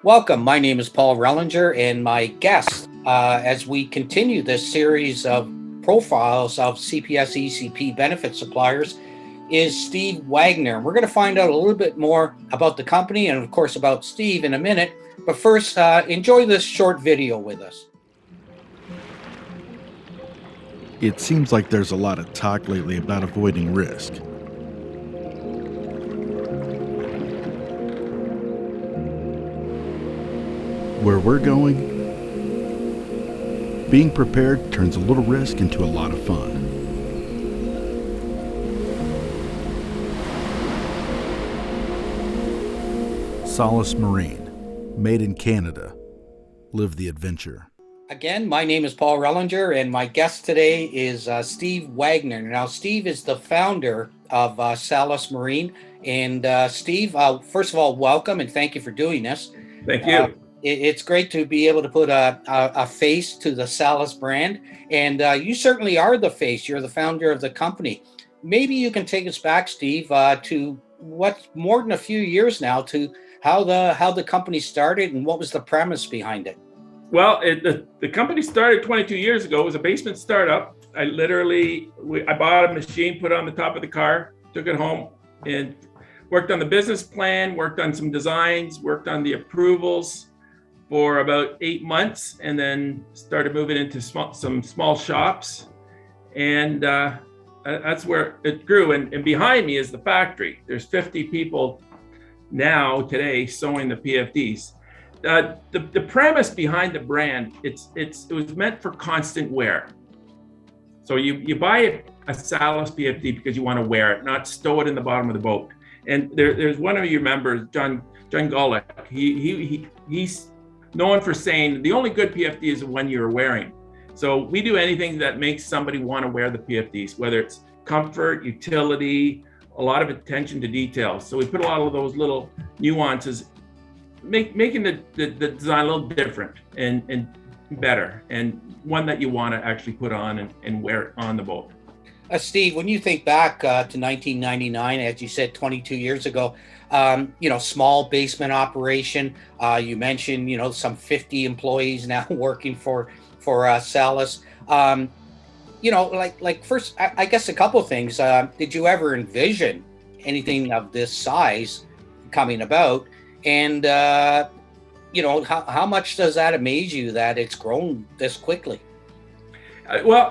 Welcome. My name is Paul Rellinger, and my guest, as we continue this series of profiles of CPS ECP benefit suppliers, is Steve Wagner. We're going to find out a little bit more about the company and, of course, about Steve in a minute. But first, enjoy this short video with us. It seems like there's a lot of talk lately about avoiding risk. Where we're going, being prepared turns a little risk into a lot of fun. Salus Marine, made in Canada. Live the adventure. Again, my name is Paul Rellinger, and my guest today is Steve Wagner. Now, Steve is the founder of Salus Marine. And Steve, first of all, welcome and thank you for doing this. Thank you. It's great to be able to put a face to the Salus brand. And you certainly are the face. You're the founder of the company. Maybe you can take us back, Steve, to what's more than a few years now, to how the company started and what was the premise behind it. Well, the company started 22 years ago. It was a basement startup. I bought a machine, put it on the top of the car, took it home, and worked on the business plan, worked on some designs, worked on the approvals for about 8 months, and then started moving into some small shops. And that's where it grew. And behind me is the factory. There's 50 people today sewing the PFDs. The premise behind the brand, it was meant for constant wear. So you buy a Salus PFD because you want to wear it, not stow it in the bottom of the boat. And there's one of your members, John Golick. He's known for saying the only good PFD is the one you're wearing. So we do anything that makes somebody want to wear the PFDs, whether it's comfort, utility, a lot of attention to detail. So we put a lot of those little nuances, making the design a little different and better, and one that you want to actually put on and wear it on the boat. Steve, when you think back to 1999, as you said, 22 years ago, small basement operation. You mentioned, some 50 employees now working for Salus. First, I guess a couple of things. Did you ever envision anything of this size coming about? And, how much does that amaze you that it's grown this quickly? Well,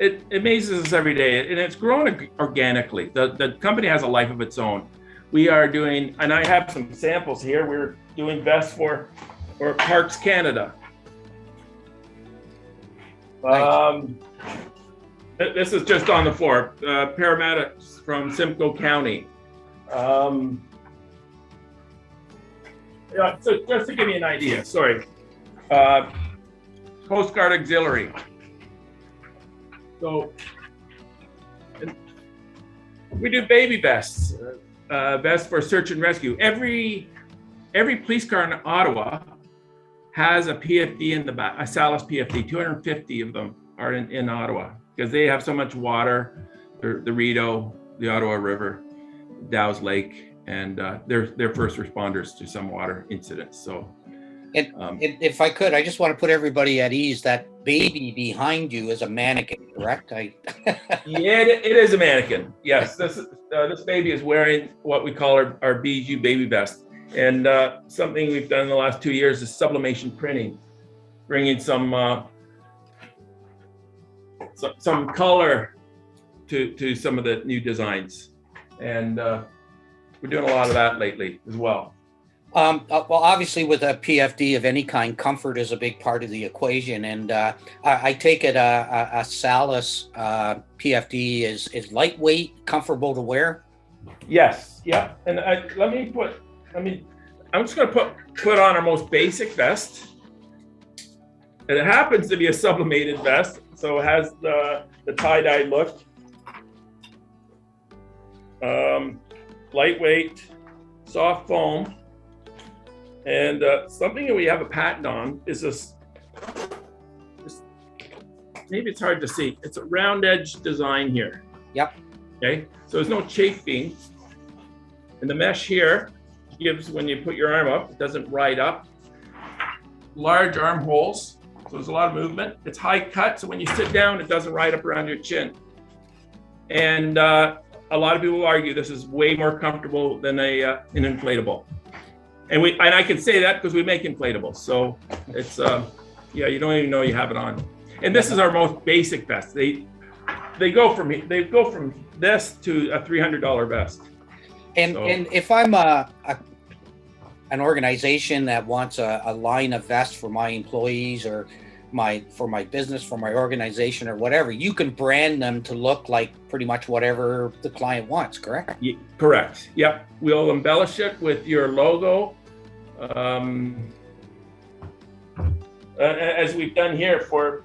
it amazes us every day, and it's grown organically. The company has a life of its own. We are doing, and I have some samples here. We're doing vests for Parks Canada. Nice. This is just on the floor. Paramedics from Simcoe County. So just to give you an idea, sorry. Coast Guard Auxiliary. So we do baby vests, vests for search and rescue. Every police car in Ottawa has a PFD in the back, a Salus PFD. 250 of them are in Ottawa because they have so much water, the Rideau, the Ottawa River, Dow's Lake, and they're first responders to some water incidents. So. If I could, I just want to put everybody at ease. That baby behind you is a mannequin, correct? Yeah, it is a mannequin. Yes, this baby is wearing what we call our Bijou baby vest. And something we've done in the last 2 years is sublimation printing, bringing some color to some of the new designs. And we're doing a lot of that lately as well. Well, obviously, with a PFD of any kind, comfort is a big part of the equation. And I take it a Salus PFD is lightweight, comfortable to wear? Yes, yeah. And I'm just going to put on our most basic vest. And it happens to be a sublimated vest, so it has the tie-dye look. Lightweight, soft foam. And something that we have a patent on is this, maybe it's hard to see. It's a round edge design here. Yep. Okay, so there's no chafing. And the mesh here gives when you put your arm up. It doesn't ride up. Large armholes, so there's a lot of movement. It's high cut, so when you sit down, it doesn't ride up around your chin. And a lot of people argue this is way more comfortable than an inflatable. And I can say that because we make inflatables. So it's you don't even know you have it on. And this is our most basic vest. They go from this to a $300 vest. And if I'm an organization that wants a line of vests for my employees or for my business, for my organization or whatever, you can brand them to look like pretty much whatever the client wants, correct? Yeah, correct. Yep. We'll embellish it with your logo, as we've done here for,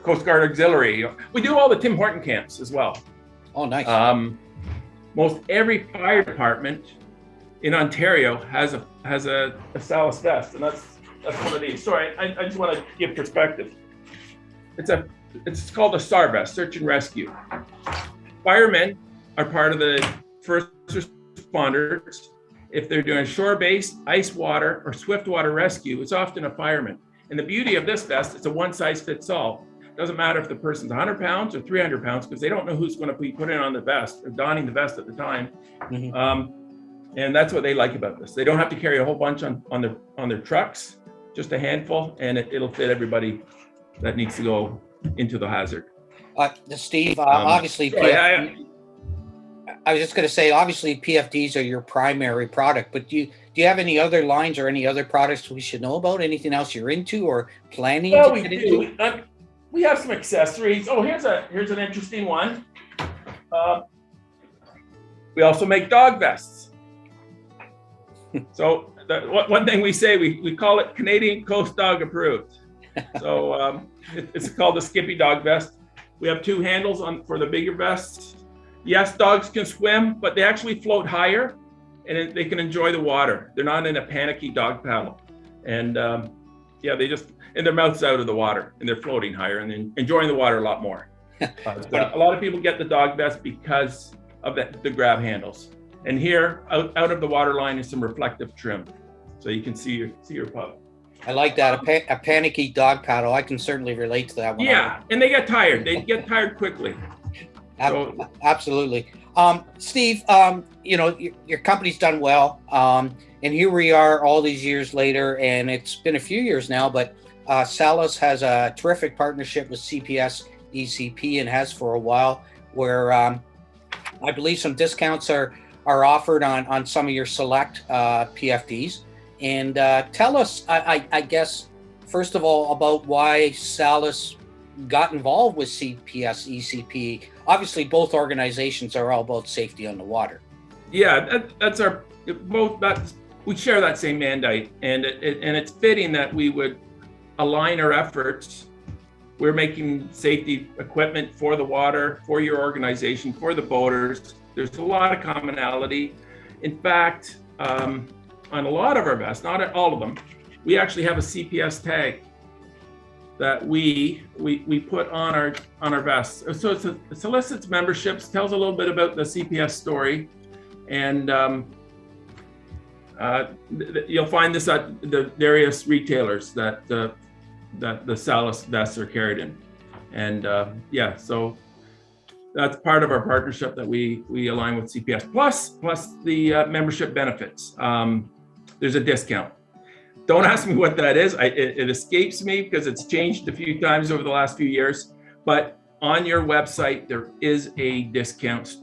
Coast Guard Auxiliary. We do all the Tim Horton camps as well. Oh, nice. Most every fire department in Ontario has a Salus vest, and that's one of these. Sorry, I just want to give perspective. It's called a SAR vest, search and rescue. Firemen are part of the first responders. If they're doing shore-based, ice water, or swift water rescue, it's often a fireman. And the beauty of this vest, it's a one-size-fits-all. It doesn't matter if the person's 100 pounds or 300 pounds, because they don't know who's going to be putting on the vest or donning the vest at the time. Mm-hmm. And that's what they like about this. They don't have to carry a whole bunch on their trucks, just a handful, and it'll fit everybody that needs to go into the hazard. Steve, obviously, I was just going to say, obviously, PFDs are your primary product, but do you have any other lines or any other products we should know about? Anything else you're into or planning to get into? We have some accessories. Oh, here's an interesting one. We also make dog vests. So one thing we say, we call it Canadian Coast Dog approved. So it's called the Skippy Dog Vest. We have two handles for the bigger vests. Yes, dogs can swim, but they actually float higher and they can enjoy the water. They're not in a panicky dog paddle. And they just, and their mouth's out of the water and they're floating higher and then enjoying the water a lot more. A lot of people get the dog vest because of the grab handles. And here, out of the water line is some reflective trim, so you can see your pup. I like that, a panicky dog paddle. I can certainly relate to that one. Yeah, and they get tired. They get tired quickly. Absolutely. Steve, your company's done well, and here we are all these years later, and it's been a few years now, but Salus has a terrific partnership with CPS ECP and has for a while, where I believe some discounts are offered on some of your select PFDs. And tell us, I guess, first of all, about why Salus got involved with CPS ECP. Obviously, both organizations are all about safety on the water. Yeah, we share that same mandate, and it's fitting that we would align our efforts. We're making safety equipment for the water, for your organization, for the boaters. There's a lot of commonality. In fact, on a lot of our vests, not all of them, we actually have a CPS tag that we put on our vests. So it solicits memberships, tells a little bit about the CPS story, and you'll find this at the various retailers that the Salus vests are carried in. And so that's part of our partnership that we align with CPS. Plus the membership benefits. There's a discount. Don't ask me what that is. It escapes me because it's changed a few times over the last few years. But on your website, there is a discount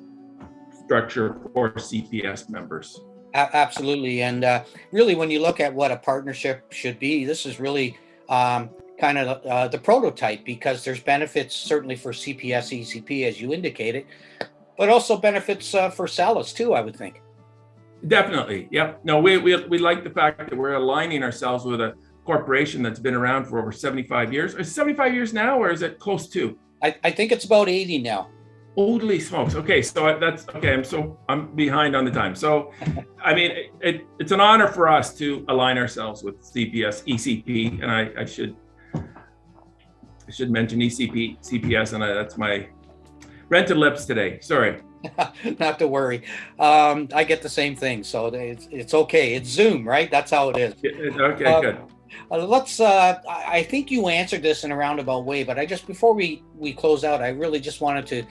structure for CPS members. Absolutely. And really, when you look at what a partnership should be, this is really kind of the prototype, because there's benefits certainly for CPS ECP, as you indicated, but also benefits for Salus too, I would think. Definitely. Yep. No, we like the fact that we're aligning ourselves with a corporation that's been around for over 75 years. Is it 75 years now, or is it close to? I think it's about 80 now. Holy smokes. Okay. So that's okay. I'm behind on the time. So, I mean, it's an honor for us to align ourselves with CPS ECP, and I should mention ECP, CPS, and that's my rented lips today. Sorry. Not to worry. I get the same thing, so it's okay. It's Zoom, right? That's how it is. Okay, good. Let's. I think you answered this in a roundabout way, but I just before we close out, I really just wanted to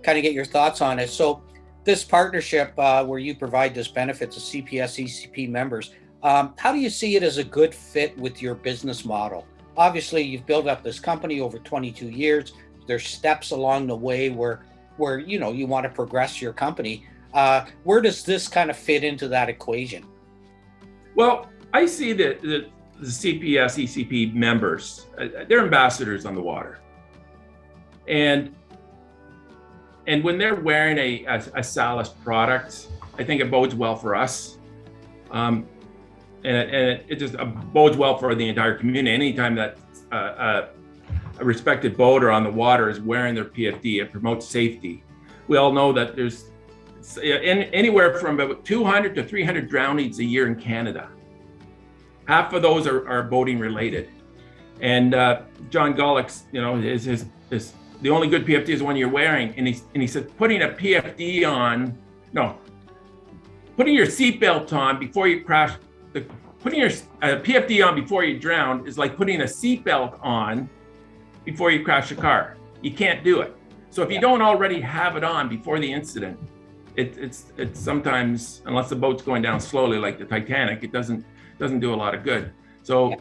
kind of get your thoughts on it. So, this partnership where you provide this benefit to CPS ECP members, how do you see it as a good fit with your business model? Obviously, you've built up this company over 22 years. There's steps along the way where you want to progress your company. Where does this kind of fit into that equation? Well, I see that the CPS ECP members, they're ambassadors on the water, and when they're wearing a Salus product, I think it bodes well for us, and it just bodes well for the entire community. Anytime that a respected boater on the water is wearing their PFD, it promotes safety. We all know that there's anywhere from about 200 to 300 drownings a year in Canada. Half of those are boating related. And John Gullick's, is the only good PFD is the one you're wearing. And he said, putting a PFD on, putting your seatbelt on before you crash, putting your PFD on before you drown is like putting a seatbelt on before you crash a car. You can't do it. So if you don't already have it on before the incident, it's sometimes, unless the boat's going down slowly like the Titanic, it doesn't do a lot of good. So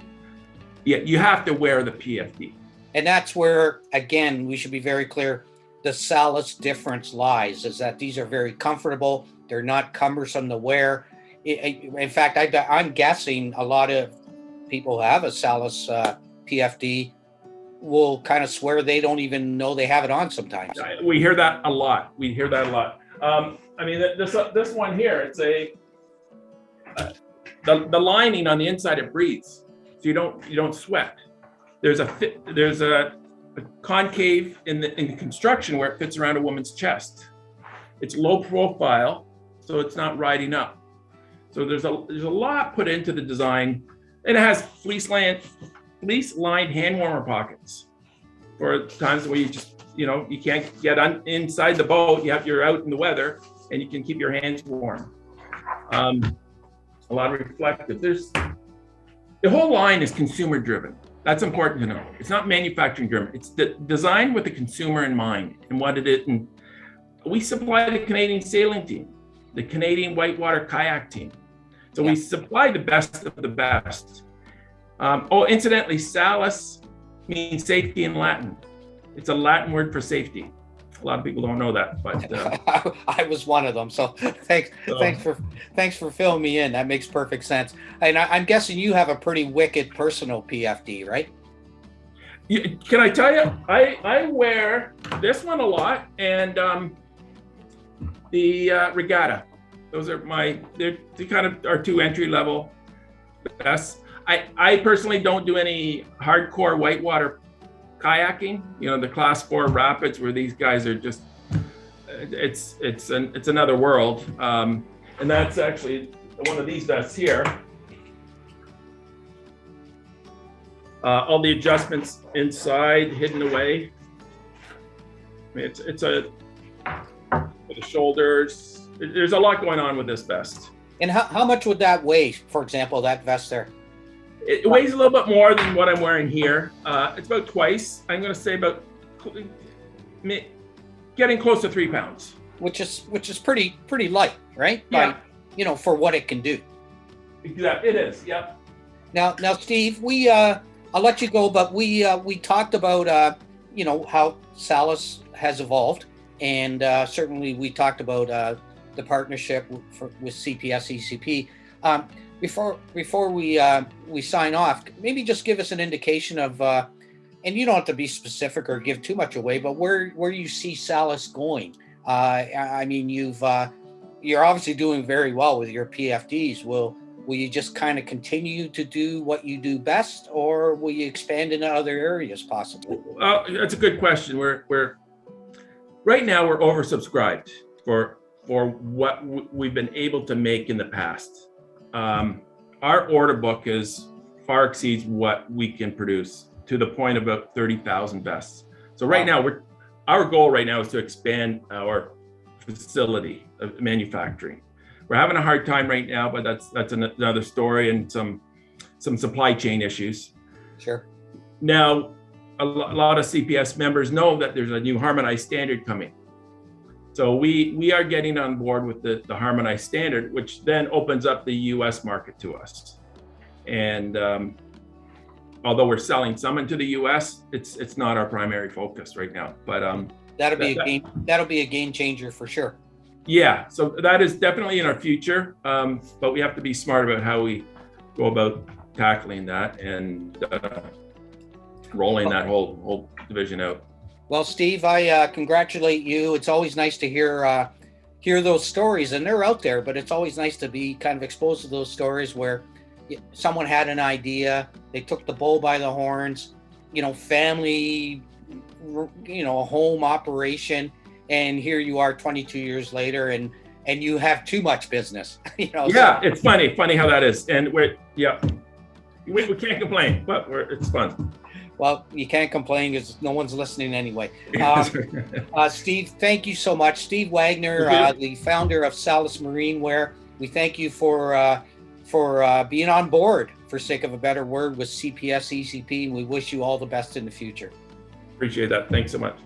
yeah, you have to wear the PFD. And that's where, again, we should be very clear, the Salus difference lies, is that these are very comfortable. They're not cumbersome to wear. In fact, I'm guessing a lot of people who have a Salus PFD will kind of swear they don't even know they have it on sometimes. We hear that a lot. I mean, this one here, it's the lining on the inside, it breathes, so you don't sweat. There's a concave in the construction where it fits around a woman's chest. It's low profile, so it's not riding up. So there's a lot put into the design. And it has fleece-lined hand warmer pockets for times where you can't get inside the boat. You're out in the weather and you can keep your hands warm. A lot of reflective. The whole line is consumer driven. That's important to know. It's not manufacturing driven. It's designed with the consumer in mind and what it is. And we supply the Canadian sailing team, the Canadian whitewater kayak team. So we supply the best of the best. Incidentally, Salus means safety in Latin. It's a Latin word for safety. A lot of people don't know that, but I was one of them. So thanks for filling me in. That makes perfect sense. And I'm guessing you have a pretty wicked personal PFD, right? Can I tell you? I wear this one a lot, and the Regatta. Those are they kind of are two entry level vests. I personally don't do any hardcore whitewater kayaking, the class 4 rapids where these guys are just, it's another world. And that's actually one of these vests here. All the adjustments inside hidden away. I mean, it's for the shoulders. There's a lot going on with this vest. And how much would that weigh, for example, that vest there? It weighs a little bit more than what I'm wearing here. It's about twice. I'm going to say about getting close to 3 pounds. Which is pretty light, right? Yeah. For what it can do. Exactly. It is. Yep. Now, Steve, I'll let you go, but we talked about how Salus has evolved, and certainly we talked about the partnership with CPS ECP. Before we sign off, maybe just give us an indication of, and you don't have to be specific or give too much away, but where you see Salus going. I mean, you're obviously doing very well with your PFDs. Will you just kind of continue to do what you do best, or will you expand into other areas possibly? Well, that's a good question. We're right now we're oversubscribed for what we've been able to make in the past. Our order book far exceeds what we can produce, to the point of about 30,000 vests. So right now our goal right now is to expand our facility of manufacturing. We're having a hard time right now, but that's another story, and some supply chain issues. Sure. Now, a lot of CPS members know that there's a new harmonized standard coming. So we are getting on board with the harmonized standard, which then opens up the US market to us. And although we're selling some into the US, it's not our primary focus right now. But that'll be a game changer for sure. Yeah, so that is definitely in our future, but we have to be smart about how we go about tackling that and rolling that whole division out. Well, Steve, I congratulate you. It's always nice to hear those stories, and they're out there, but it's always nice to be kind of exposed to those stories where someone had an idea, they took the bull by the horns, family, a home operation, and here you are 22 years later, and you have too much business. Yeah, it's funny how that is, and we can't complain, but it's fun. Well, you can't complain because no one's listening anyway. Steve, thank you so much. Steve Wagner, the founder of Salus Marine Wear. We thank you for being on board, for sake of a better word, with CPS ECP, and we wish you all the best in the future. Appreciate that. Thanks so much.